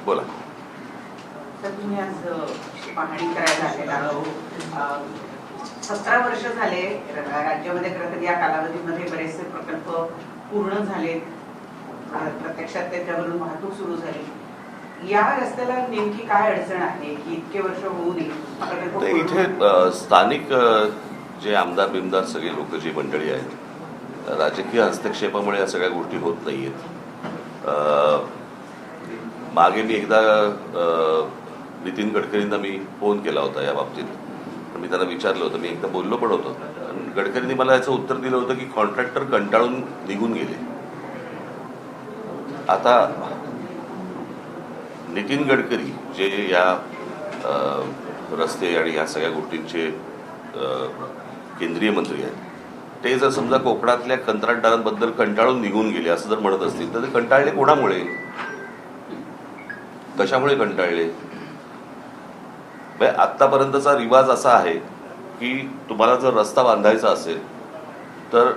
बोला. तर तुम्ही आज पाहणी करायला आलेला 17 वर्ष झाले राज्यामध्ये, खरं तर या कालावधीमध्ये बरेचसे प्रकल्प पूर्ण झाले, प्रत्यक्षात त्याच्यावरून वाहतूक सुरू झाली. या रस्त्याला नेमकी काय अडचण आहे की इतके वर्ष होऊ नये? इथे स्थानिक जे आमदार बिमदार सगळे लोक जी मंडळी आहेत, राजकीय हस्तक्षेपामुळे या सगळ्या गोष्टी होत नाही आहेत. मागे मी एकदा नितीन गडकरींना मी फोन केला होता या बाबतीत. मी त्यांना विचारलं होतं, मी एकदा बोललो पण होतो. गडकरींनी मला याचं उत्तर दिलं होतं की कॉन्ट्रॅक्टर कंटाळून निघून गेले. आता नितीन गडकरी जे या रस्ते आणि या सगळ्या गोष्टींचे केंद्रीय मंत्री आहेत, ते जर समजा कोकणातल्या कंत्राटदारांबद्दल कंटाळून निघून गेले असं जर म्हणत असतील तर ते कंटाळले कोणामुळे, कशामुळे कंटाळले? आत्तापर्यंतचा रिवाज असा आहे की तुम्हाला जर रस्ता बांधायचा असेल तर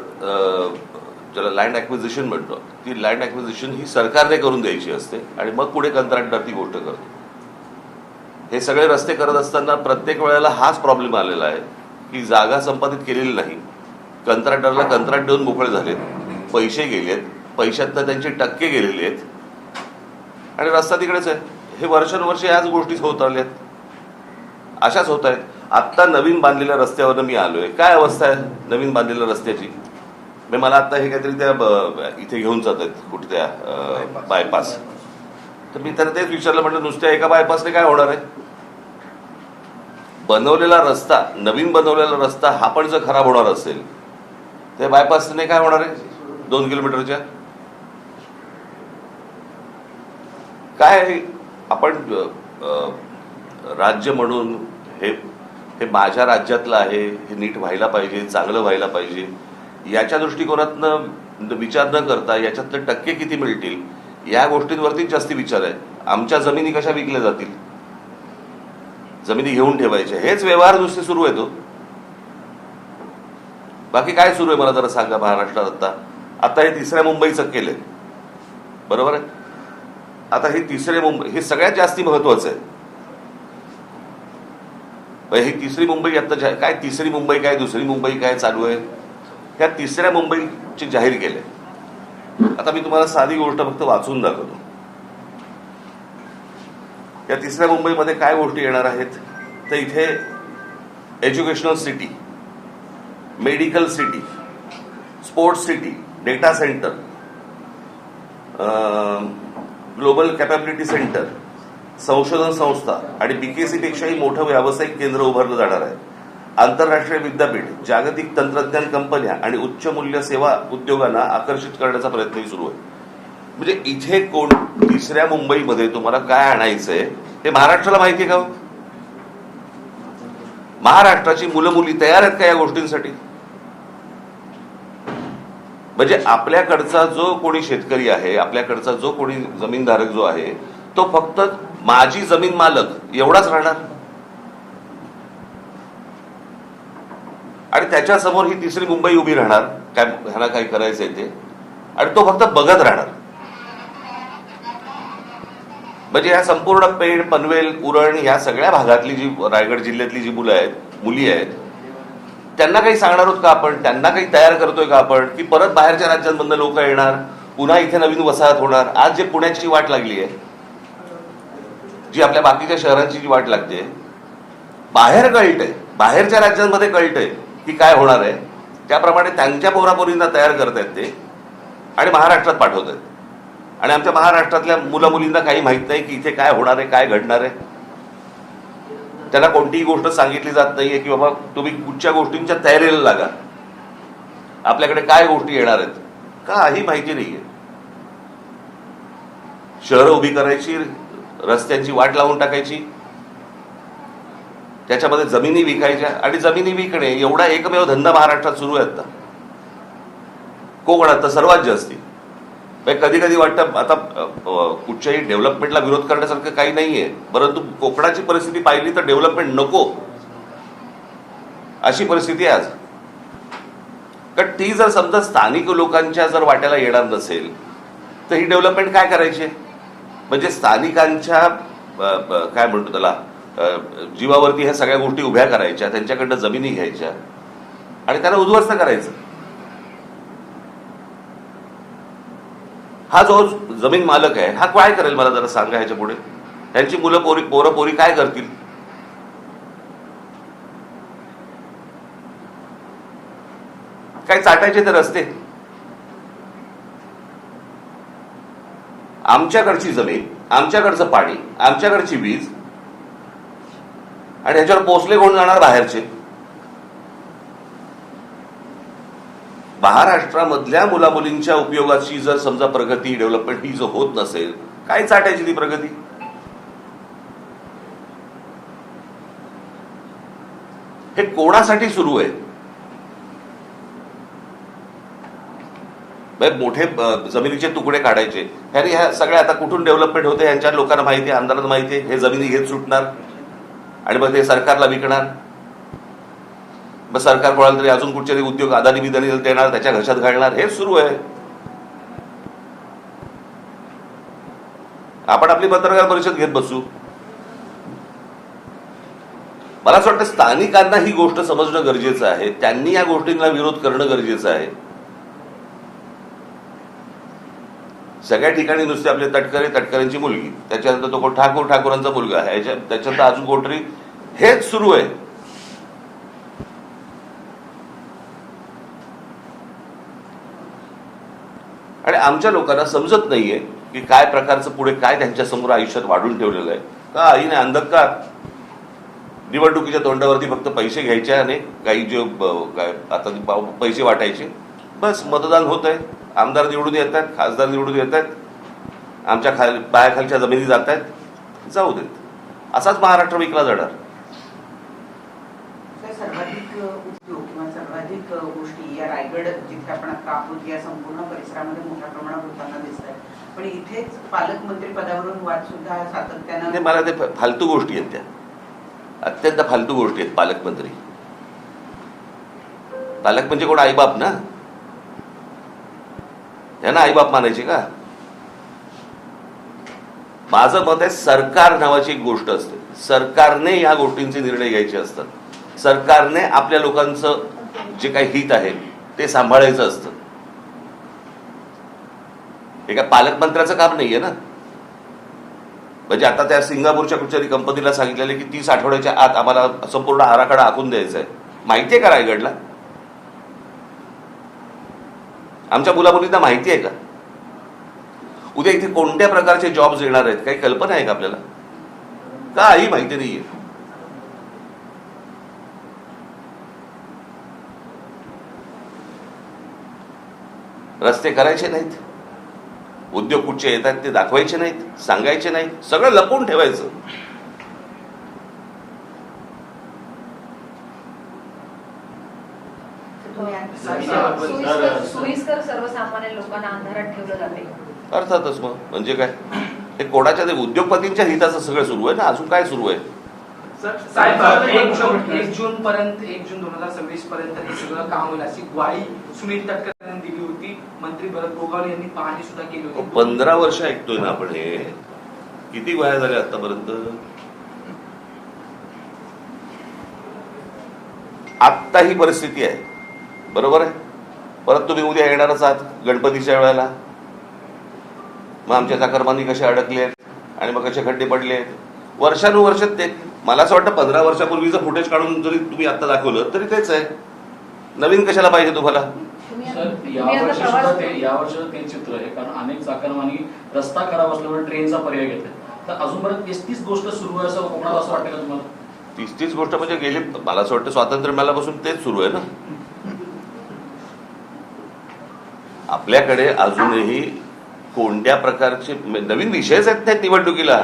ज्याला लँड ॲक्विजिशन म्हणतो, ती लँड ॲक्विजिशन ही सरकारने करून द्यायची असते आणि मग पुढे कंत्राटदार ती गोष्ट करतो. हे सगळे रस्ते करत असताना प्रत्येक वेळेला हाच प्रॉब्लेम आलेला आहे की जागा संपादित केलेली नाही, कंत्राटदाराला कंत्राट देऊन मोकळे झालेत, पैसे गेलेत, पैशातनं त्यांचे टक्के गेलेले आहेत आणि रस्ता तिकडेच आहे. हे वर्षानुवर्ष याच गोष्टी होत आल्यात, अशाच होत आहेत. आत्ता नवीन बांधलेल्या रस्त्यावर मी आलोय, काय अवस्था आहे नवीन बांधलेल्या रस्त्याची? मला आता हे काहीतरी त्या इथे घेऊन जात आहेत कुठे त्या बायपास, तर मी त्यांना तेच विचारलं, म्हटलं नुसत्या एका बायपासने काय होणार आहे? बनवलेला रस्ता, नवीन बनवलेला रस्ता हा पण जर खराब होणार असेल तर बायपासने काय होणार आहे 2 किलोमीटरच्या? काय आपण राज्य म्हणून हे माझ्या राज्यातलं आहे, हे नीट व्हायला पाहिजे, चांगलं व्हायला पाहिजे, याच्या दृष्टिकोनातनं विचार न करता याच्यातले टक्के किती मिळतील या गोष्टींवरतीच जास्ती विचार आहे. आमच्या जमिनी कशा विकल्या जातील, जमिनी घेऊन ठेवायच्या, हेच व्यवहार नुसते सुरू आहेत. बाकी काय सुरू आहे मला जरा सांगा महाराष्ट्रात? आता हे तिसऱ्या मुंबईचं केलंय, बरोबर आहे. आता हे तिसरे मुंबई हे सगळ्यात जास्ती महत्वाचं आहे. ही तिसरी मुंबई आता काय, तिसरी मुंबई काय, दुसरी मुंबई काय चालू आहे, ह्या तिसऱ्या मुंबईची जाहीर केलंय. आता मी तुम्हाला साधी गोष्ट फक्त वाचून दाखवतो. या तिसऱ्या मुंबईमध्ये काय गोष्टी येणार आहेत तर इथे educational city, medical city, sports city, data centre, global capability centre, संशोधन संस्था आणि बीकेसी पेक्षाही मोठं व्यावसायिक केंद्र उभारलं जाणार आहे. आंतरराष्ट्रीय विद्यापीठ, जागतिक तंत्रज्ञान कंपन्या आणि उच्च मूल्य सेवा उद्योगांना आकर्षित करण्याचा प्रयत्नही सुरू आहे. म्हणजे इथे कोण तिसऱ्या मुंबईमध्ये तुम्हाला काय आणायचंय हे महाराष्ट्राला माहिती आहे का? महाराष्ट्राची मुलं मुली तयार आहेत का या गोष्टींसाठी? म्हणजे आपल्याकडचा जो कोणी शेतकरी आहे, आपल्याकडचा जो कोणी जमीनधारक जो आहे, तो फक्त माझी जमीन मालक एवढाच राहणार आणि त्याच्या समोर ही तिसरी मुंबई उभी राहणार, काय ह्याला काय करायचंय ते, आणि तो फक्त बघत राहणार. म्हणजे या संपूर्ण पेण, पनवेल, उरण या सगळ्या भागातली जी रायगड जिल्ह्यातली जी मुलं आहेत, मुली आहेत, त्यांना काही सांगणार आहोत का आपण? त्यांना काही तयार करतोय का आपण की परत बाहेरच्या राज्यांमधून लोक येणार, पुन्हा इथे नवीन वसाहत होणार? आज जे पुण्याची वाट लागली आहे, जी आपल्या बाकीच्या शहरांची जी वाट लागते, बाहेर कळतंय, बाहेरच्या राज्यांमध्ये कळतंय की काय होणार आहे, त्याप्रमाणे त्यांच्या पोरापोरींना तयार करतायत ते आणि महाराष्ट्रात पाठवत आहेत. आणि आमच्या महाराष्ट्रातल्या मुला मुलींना काही माहित नाही की इथे काय होणार आहे, काय घडणार आहे. त्यांना कोणतीही गोष्ट सांगितली जात नाहीये की बाबा तुम्ही कुठच्या गोष्टींच्या तयारीला लागा, आपल्याकडे काय गोष्टी येणार आहेत, काही माहिती नाहीये. शहरं उभी करायची, रस्त्यांची वाट लावून टाकायची, त्याच्यामध्ये जमिनी विकायच्या आणि जमिनी विकणे एवढा एकमेव धंदा महाराष्ट्रात सुरू आहे. आता कोकणात तर सर्वात जास्ती. कधी कधी वाटतं आता कुठच्याही डेव्हलपमेंटला विरोध करण्यासारखं काही नाहीये, परंतु कोकणाची परिस्थिती पाहिली तर डेव्हलपमेंट नको अशी परिस्थिती आहे आज. कारण ती जर समजा स्थानिक लोकांच्या जर वाट्याला येणार नसेल तर ही डेव्हलपमेंट काय करायची? म्हणजे स्थानिकांच्या काय म्हणतो त्याला जीवावरती ह्या सगळ्या गोष्टी उभ्या करायच्या, त्यांच्याकडनं जमिनी घ्यायच्या आणि त्यांना उद्ध्वस्त करायचं. हा जो जमीन मालक आहे हा काय करेल मला जरा सांगा. ह्याच्या पुढे त्यांची पोरं पोरी काय करतील? काय चाटायचे ते रस्ते? आमच्याकडची जमीन, आमच्याकडचं पाणी, आमच्याकडची वीज आणि ह्याच्यावर पोचले कोण जाणार? बाहेरचे. महाराष्ट्रामधल्या मुलामुलींच्या उपयोगाची जर समजा प्रगती, डेव्हलपमेंट ही जर होत नसेल, काय चाटायची ती प्रगती? हे कोणासाठी सुरू आहे? मोठे जमिनीचे तुकडे काढायचे. ह्या सगळ्या आता कुठून डेव्हलपमेंट होते यांच्या लोकांना माहिती आहे, आमदारांना माहिती आहे. हे जमिनी घेत सुटणार आणि मग ते सरकारला विकणार. मग सरकार कोणाला तरी अजून कुठचे उद्योग अदानी बिदानी देणार, त्याच्या घशात घालणार. हे सुरू आहे. आपण आपली पत्रकार परिषद घेत बसू. मला असं वाटतं स्थानिकांना ही गोष्ट समजणं गरजेचं आहे. त्यांनी या गोष्टींना विरोध करणं गरजेचं आहे. सगळ्या ठिकाणी नुसते आपले तटकऱ्यांची मुलगी, त्याच्यानंतर तो ठाकूरांचा मुलगा आहे, त्याच्यानंतर अजून कोणतरी, हेच सुरू आहे. आणि आमच्या लोकांना समजत नाहीये की काय प्रकारचं पुढे काय त्यांच्या समोर आयुष्यात वाढून ठेवलेलं आहे. का आईने अंधकार निवडणुकीच्या तोंडावरती फक्त पैसे घ्यायचे आणि काही जे आता पैसे वाटायचे, बस मतदान होत आहे, आमदार निवडून येत आहेत, खासदार निवडून येत आहेत, आमच्या पायाखालच्या जमिनी जात आहेत, जाऊ देत. असाच महाराष्ट्र विकला जाणार. सर्वाधिक उद्योग किंवा सर्वाधिक गोष्टी या रायगड जिथे आपण आता आहोत या संपूर्ण परिसरामध्ये मोठ्या प्रमाणात होताना दिसत आहेत. पण इथेच पालकमंत्री पदावरून वाद सुद्धा सातत्यानं. मला ते फालतू गोष्टी आहेत, त्या अत्यंत फालतू गोष्टी आहेत. पालकमंत्री, पालक म्हणजे कोण? आईबाप ना. त्यांना आईबाप मानायचे का? माझं मत आहे, सरकार नावाची एक गोष्ट असते. सरकारने या गोष्टींचे निर्णय घ्यायचे असतात. सरकारने आपल्या लोकांचं जे काही हित आहे ते सांभाळायचं असतं. हे काय पालकमंत्र्याचं काम नाहीये ना. म्हणजे आता त्या सिंगापूरच्या कुठच्याही कंपनीला सांगितलेलं की 30 आठवड्याच्या आत आम्हाला संपूर्ण आराखडा आखून द्यायचा आहे. माहितीये का रायगडला? आमच्या मुलामुलींना माहिती आहे का उद्या इथे कोणत्या प्रकारचे जॉब्स येणार आहेत? काही कल्पना आहे का आपल्याला? काही माहिती नाहीये. रस्ते करायचे नाहीत, उद्योग कुठचे येतात ते दाखवायचे नाहीत, सांगायचे नाहीत, सगळं लपवून ठेवायचं. सोयीस्कर सर्वसामान्य लोकांना अंधारात ठेवलं जाते. अर्थातच. मग म्हणजे काय? हे कोणाच्या ते उद्योगपतींच्या हिताचं सगळं सुरू आहे ना. अजून काय सुरू आहे? साहेब 1 जून पर्यंत, 1 जून 2026 पर्यंत हे सगळं काम होईल अशी ग्वाही सुनील तटकरे यांनी दिली होती. मंत्री भरत गोगावले यांनी पाहणी सुद्धा केली होती. 15 वर्ष ऐकतोय ना आपण. हे किती गोळ्या झाल्या आतापर्यंत? आत्ता ही परिस्थिती आहे, बरोबर आहे. परत तुम्ही उद्या येणारच आहात गणपतीच्या वेळेला. मग आमच्या चाकरमानी कसे अडकले आहेत आणि मग कसे खड्डे पडले आहेत. वर्षानुवर्ष ते. मला असं वाटतं 15 वर्षापूर्वीचं फुटेज काढून जरी तुम्ही आता दाखवलं तरी तेच आहे. नवीन कशाला पाहिजे तुम्हाला? यावर्षी ते चित्र आहे. कारण अनेक चाकरमानी रस्ता खराब असल्यामुळे ट्रेनचा पर्याय घेतात. तर अजूनपर्यंत 30 गोष्ट सुरू आहे असं कोकणात असं वाटतं का तुम्हाला? 30 गोष्ट म्हणजे गेली, मला असं वाटतं स्वातंत्र्य मिळाल्यापासून तेच सुरू आहे ना. आपल्याकडे अजूनही कोणत्या प्रकारचे नवीन विषयच आहेत नाहीत निवडणुकीला.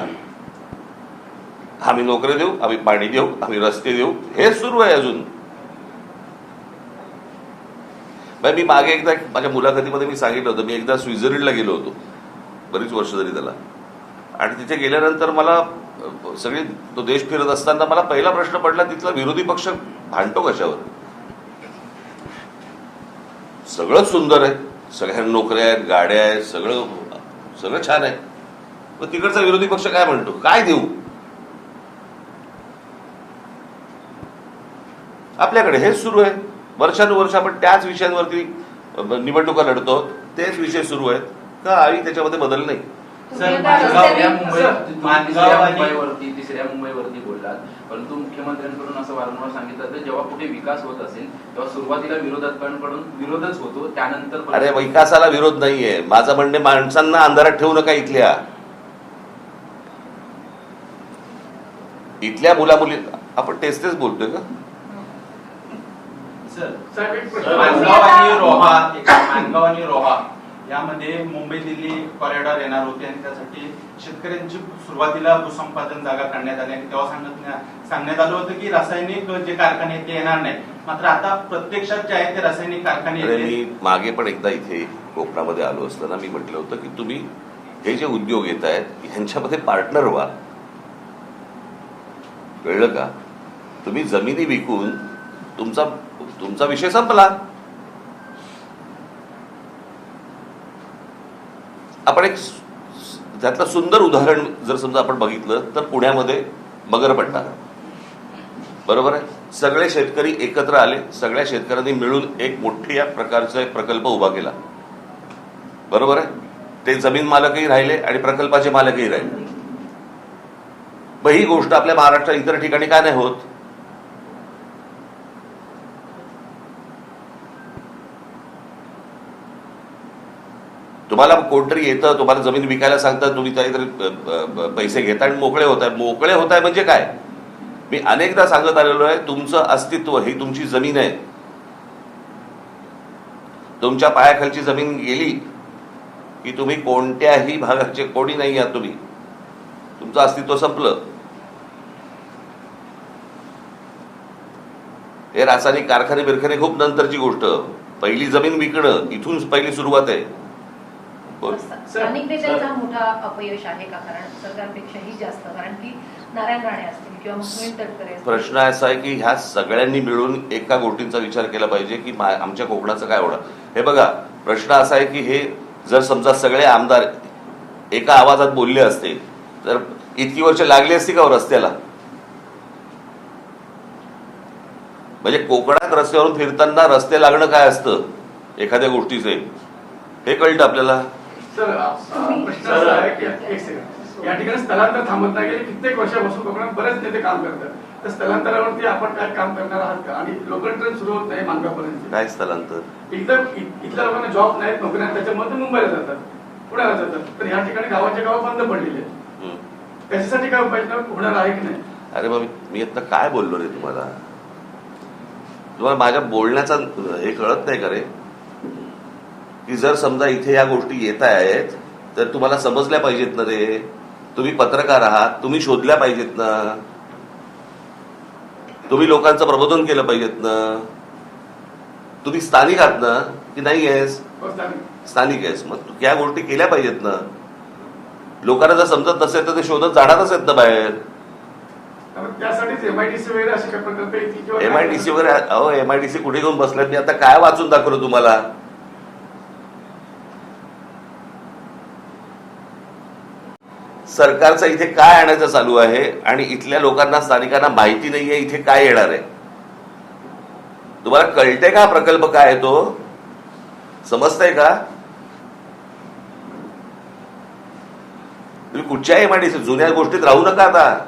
आम्ही नोकरी देऊ, आम्ही पाणी देऊ, आम्ही रस्ते देऊ, हे सुरू आहे अजून. मी मागे एकदा माझ्या मुलाखतीमध्ये मी सांगितलं होतं, मी एकदा स्वित्झर्लंडला गेलो होतो, बरीच वर्ष झाली त्याला. आणि तिथे गेल्यानंतर मला सगळी तो देश फिरत असताना मला पहिला प्रश्न पडला, तिथला विरोधी पक्ष भांडतो कशावर? सगळं सुंदर आहे, सगळ्या नोकऱ्या आहेत, गाड्या आहेत, सगळं छान आहे. तर तिकडचा विरोधी पक्ष काय म्हणतो, काय देऊ? आपल्याकडे हेच सुरू आहे वर्षानुवर्ष. आपण त्याच विषयांवरती निवडणुका लढतो, तेच विषय सुरू आहेत. काही त्याच्यामध्ये बदल नाही. तुम्ही आता रस्त्याने- मुंबईवरती तिसऱ्या मुंबईवरती बोललात, परंतु मुख्यमंत्र्यांकडून असं वारंवार सांगितलं तर जेव्हा कुठे विकास होत असेल तेव्हा सुरुवातीला विरोधकांकडून विरोधच होतो, त्यानंतर अरे विकासाला विरोध नाहीये. माझं म्हणणे, माणसांना अंधारात ठेवू नका. इथल्या मुलामुली आपण तेच बोलतोय का? साहेब, एक प्रश्न. माणगाव आणि रोहा यामध्ये मुंबई दिल्ली कॉरिडॉर येणार होते आणि त्यासाठी शेतकऱ्यांची सुरुवातीला भूसंपादन जागा काढण्यात आली आणि तेव्हा सांगण्यात आलं होतं की रासायनिक जे कारखाने आहेत ते येणार नाही. मात्र आता प्रत्यक्षात जे आहे ते रासायनिक कारखाने अरे येतील. मी मागे पण एकदा इथे कोकणामध्ये आलो असताना मी म्हटलं होतं की तुम्ही हे जे उद्योग येत आहेत ह्यांच्यामध्ये पार्टनर व्हा. कळलं का? तुम्ही जमिनी विकून तुमचा विषय संपला. आपण एक त्यातलं सुंदर उदाहरण जर समजा आपण बघितलं तर पुण्यामध्ये मगरपट्टा, बरोबर आहे. सगळे शेतकरी एकत्र आले, सगळ्या शेतकऱ्यांनी मिळून एक मोठ्या प्रकारचा एक प्रकल्प उभा केला, बरोबर आहे. ते जमीन मालकही राहिले आणि प्रकल्पाचे मालकही राहिले. मग ही गोष्ट आपल्या महाराष्ट्रात इतर ठिकाणी काय नाही होत? तुम्हाला कोणतरी येतं, तुम्हाला जमीन विकायला सांगतात, तुम्ही काहीतरी पैसे घेता आणि मोकळे होताय म्हणजे काय? मी अनेकदा सांगत आलेलो आहे, तुमचं अस्तित्व ही तुमची जमीन आहे. तुमच्या पायाखालची जमीन गेली की तुम्ही कोणत्याही भागाचे कोणी नाही आहात. तुमचं अस्तित्व संपलं. हे रासायनिक कारखाने बिरखाने खूप नंतरची गोष्ट. पहिली जमीन विकणं, इथून पहिली सुरुवात आहे. स्थानिक नेत्यांचा मोठा अपयश आहे का? कारण सरकारपेक्षाही जास्त, कारण की नारायण राणे असतील किंवा मग सुनील तटकरे असतील. प्रश्न असा आहे की ह्या सगळ्यांनी मिळून एका गोष्टींचा विचार केला पाहिजे की आमच्या कोकणाचं काय होणार. हे बघा, प्रश्न असा आहे की हे जर समजा सगळे आमदार एका आवाजात बोलले असते तर इतकी वर्ष लागली असती का हो रस्त्याला? म्हणजे कोकणात रस्त्यावरून फिरताना रस्ते लागणं काय असतं एखाद्या गोष्टीचे, हे कळतं आपल्याला. सर, प्रश्न असा आहे की एक सेकंड, या ठिकाणी स्थलांतर थांबत नाही. गेले कित्येक वर्षापासून कोकणात बरेच नेते काम करतात. तर स्थलांतरावरती आपण काय काम करणार आहात का? आणि लोकल ट्रेन सुरू होत नाही माणगावपर्यंत. काय स्थलांतर? एकदम इथल्या लोकांना जॉब नाहीत, नोकऱ्या, त्याच्यामुळे ते मुंबईला जातात, पुण्याला जातात. तर ह्या ठिकाणी गावाच्या गाव बंद पडलेले आहेत. त्याच्यासाठी काय उपाययोजना होणार आहे की नाही? अरे मग मी आता काय बोललो रे तुम्हाला माझ्या बोलण्याचा हे कळत नाही का रे? की जर समजा इथे या गोष्टी येत आहेत तर तुम्हाला समजल्या पाहिजेत ना रे. तुम्ही पत्रकार आहात, तुम्ही शोधल्या पाहिजेत ना. तुम्ही लोकांचं प्रबोधन केलं पाहिजेत ना. तुम्ही स्थानिक आहात ना की नाही आहेस? स्थानिक आहेस, मग तू या गोष्टी केल्या पाहिजेत ना. लोकांना जर समजत नसेल तर ते शोधत जाणारच आहेत ना बाहेर. त्यासाठीच एमआयडीसी वगैरे असे काही प्रकल्प येतील. एमआयडीसी वगैरे, अहो एमआयडीसी कुठे घेऊन बसलात? मी आता काय वाचून दाखवलं तुम्हाला? सरकारचं इथे काय आणायचं चालू आहे आणि इथल्या लोकांना, स्थानिकांना माहिती नाहीये इथे काय येणार आहे. तुम्हाला कळतंय का प्रकल्प काय आहे तो? समजतंय का? तुम्ही कुठच्या एमआयडीसी जुन्या गोष्टीत राहू नका आता.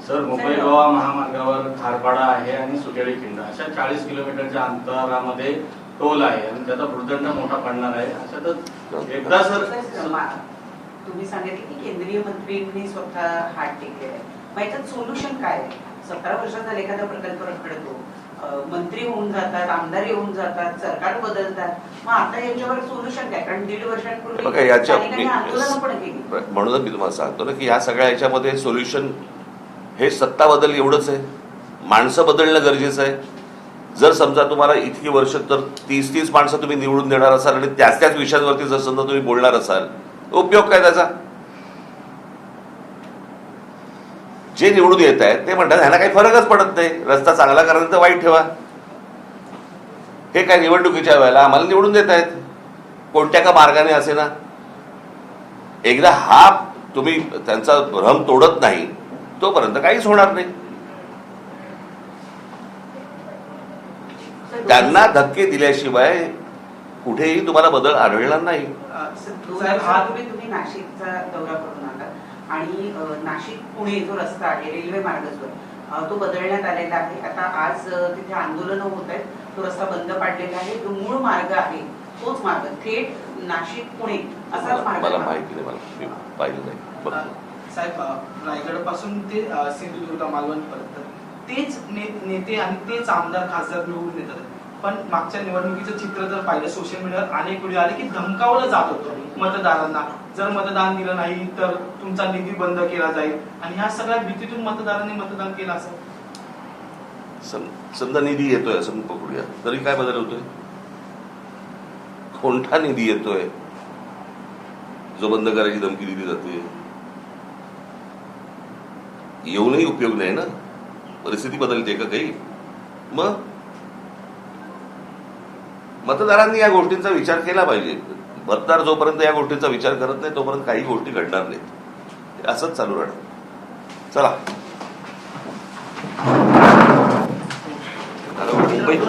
सर, मुंबई गोवा महामार्गावर खारपाडा आहे आणि सुकेळी खिंड अशा 40 किलोमीटरच्या अंतरामध्ये टोल आहे आणि त्याचा भूर्दंड मोठा पडणार आहे. अशातच एकदा सर तुम्ही सांगितलं की केंद्रीय मंत्रींनी स्वतः हात टेकले, मग याच्यात सोल्युशन काय आहे? 17 वर्षात झाले एखादा प्रकल्प रखडतो, मंत्री होऊन जातात, आमदार येऊन जातात, सरकार बदलतात, मग आता याच्यावर सोल्युशन काय? कारण 1.5 वर्षांपूर्वी आंदोलन पण केली. म्हणूनच मी तुम्हाला सांगतो ना की ह्या सगळ्या याच्यामध्ये सोल्युशन हे सत्ता बदल एवढंच आहे. माणसं बदलणं गरजेचं आहे. जर समजा तुम्हाला इतकी वर्ष तर 30 माणसं तुम्ही निवडून देणार असाल आणि त्याच विषयांवरती जर समजा तुम्ही बोलणार असाल, उपयोग काय त्याचा? जे निवडून येत आहेत ते म्हणतात ह्यांना काही फरकच पडत नाही. रस्ता चांगला करायचा तर वाईट ठेवा. हे काय निवडणुकीच्या वेळेला आम्हाला निवडून देत आहेत कोणत्या का मार्गाने असे ना. एकदा हा तुम्ही त्यांचा भ्रम तोडत नाही तोपर्यंत काहीच होणार नाही. त्यांना धक्के दिल्याशिवाय कुठेही तुम्हाला बदल आढळणार नाही. तुम्ही नाशिकचा दौरा करून आलात आणि नाशिक पुणे जो रस्ता आहे रेल्वे मार्ग जो आहे तो बदलण्यात आलेला आहे. आता आज तिथे आंदोलनं होत आहेत, तो रस्ता बंद पाडलेला आहे. जो मूळ मार्ग आहे तोच मार्ग थेट नाशिक पुणे असाच मार्ग मला माहिती नाही, मला मी पाहिलं नाही. बघतो. साहेब रायगड पासून ते सिंधुदुर्ग मालवण पर्यंत तेच नेते आणि तेच आमदार खासदार निवडून येतात. पण मागच्या निवडणुकीचं चित्र जर पाहिलं सोशल मीडियावर अनेक व्हिडिओ आले की धमकावलं जात होतं मतदारांना, जर मतदान दिलं नाही तर तुमचा निधी बंद केला जाईल, आणि ह्या सगळ्या भीतीतून मतदारांनी मतदान केलं असं. समजा निधी येतोय असं पकडूया, तरी काय बदल होतोय? कोणता निधी येतोय जो बंद करायची धमकी दिली जाते? येऊनही उपयोग नाही ना, परिस्थिती बदलते का काही? मग मतदारांनी या गोष्टींचा विचार केला पाहिजे. मतदार जोपर्यंत या गोष्टींचा विचार करत नाही तोपर्यंत काही गोष्टी घडणार नाहीत. असंच चालू राहणार. चला मुंबईत